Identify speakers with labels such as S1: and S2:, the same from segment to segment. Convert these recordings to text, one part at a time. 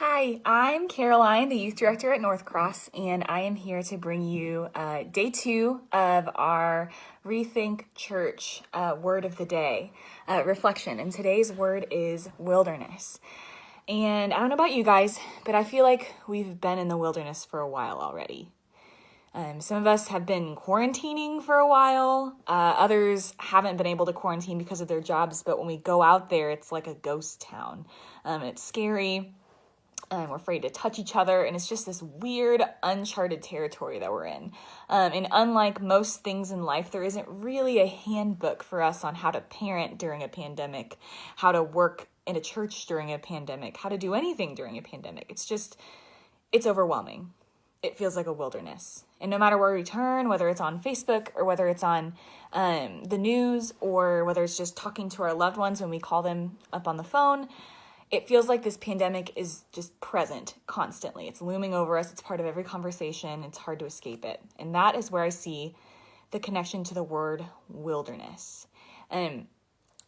S1: Hi, I'm Caroline, the youth director at North Cross, and I am here to bring you day 2 of our Rethink Church word of the day reflection. And today's word is wilderness. And I don't know about you guys, but I feel like we've been in the wilderness for a while already. Some of us have been quarantining for a while. Others haven't been able to quarantine because of their jobs, but when we go out there, it's like a ghost town. It's scary. We're afraid to touch each other, and it's just this weird, uncharted territory that we're in. And unlike most things in life, there isn't really a handbook for us on how to parent during a pandemic, how to work in a church during a pandemic, how to do anything during a pandemic. It's overwhelming. It feels like a wilderness. And no matter where we turn, whether it's on Facebook or whether it's on the news or whether it's just talking to our loved ones when we call them up on the phone, it feels like this pandemic is just present constantly. It's looming over us. It's part of every conversation. It's hard to escape it. And that is where I see the connection to the word wilderness. And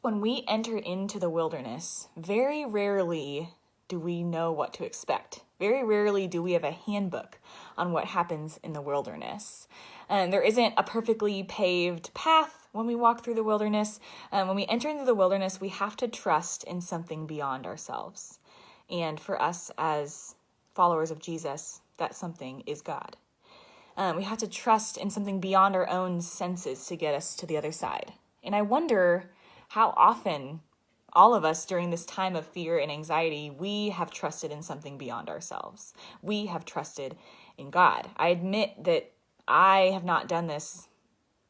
S1: when we enter into the wilderness, very rarely do we know what to expect. Very rarely do we have a handbook on what happens in the wilderness. There isn't a perfectly paved path when we walk through the wilderness. When we enter into the wilderness, we have to trust in something beyond ourselves. And for us as followers of Jesus, that something is God. We have to trust in something beyond our own senses to get us to the other side. And I wonder how often all of us during this time of fear and anxiety, we have trusted in something beyond ourselves. We have trusted in God. I admit that I have not done this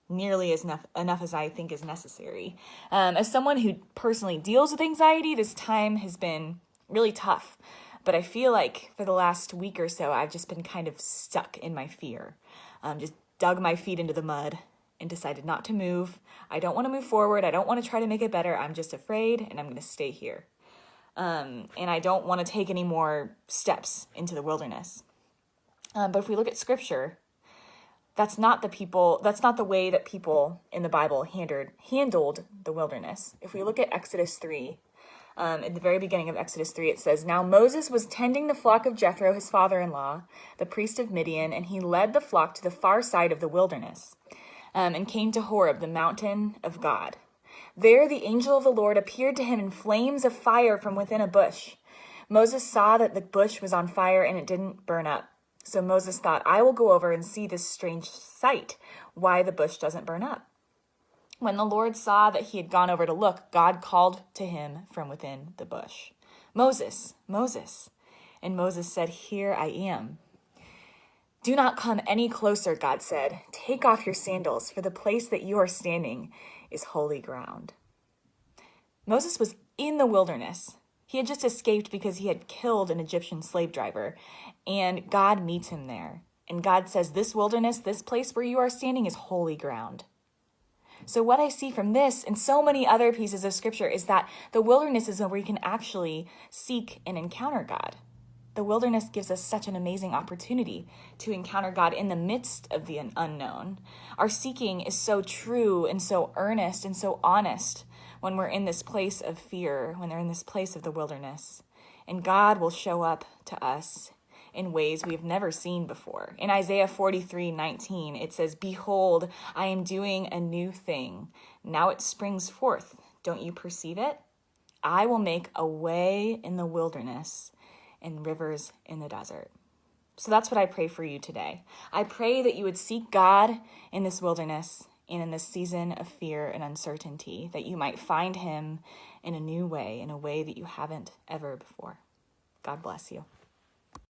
S1: nearly enough as I think is necessary. As someone who personally deals with anxiety, this time has been really tough. But I feel like for the last week or so, I've just been kind of stuck in my fear. Just dug my feet into the mud and decided not to move. I don't want to move forward. I don't want to try to make it better. I'm just afraid, and I'm going to stay here. And I don't want to take any more steps into the wilderness. But if we look at Scripture, that's not the way that people in the Bible handled the wilderness. If we look at Exodus 3, at the very beginning of Exodus 3, it says, "Now Moses was tending the flock of Jethro, his father-in-law, the priest of Midian, and he led the flock to the far side of the wilderness, and came to Horeb, the mountain of God. There the angel of the Lord appeared to him in flames of fire from within a bush. Moses saw that the bush was on fire and it didn't burn up. So Moses thought, I will go over and see this strange sight, why the bush doesn't burn up. When the Lord saw that he had gone over to look, God called to him from within the bush, 'Moses, Moses.' And Moses said, 'Here I am.' 'Do not come any closer,' God said. 'Take off your sandals, for the place that you are standing is holy ground.'" Moses was in the wilderness. He had just escaped because he had killed an Egyptian slave driver, and God meets him there. And God says, "This wilderness, this place where you are standing is holy ground." So what I see from this and so many other pieces of Scripture is that the wilderness is where we can actually seek and encounter God. The wilderness gives us such an amazing opportunity to encounter God in the midst of the unknown. Our seeking is so true and so earnest and so honest when we're in this place of fear, when they're in this place of the wilderness. And God will show up to us in ways we've never seen before. In Isaiah 43:19, it says, "Behold, I am doing a new thing. Now it springs forth. Don't you perceive it? I will make a way in the wilderness and rivers in the desert." So that's what I pray for you today. I pray that you would seek God in this wilderness and in this season of fear and uncertainty, that you might find him in a new way, in a way that you haven't ever before. God bless you.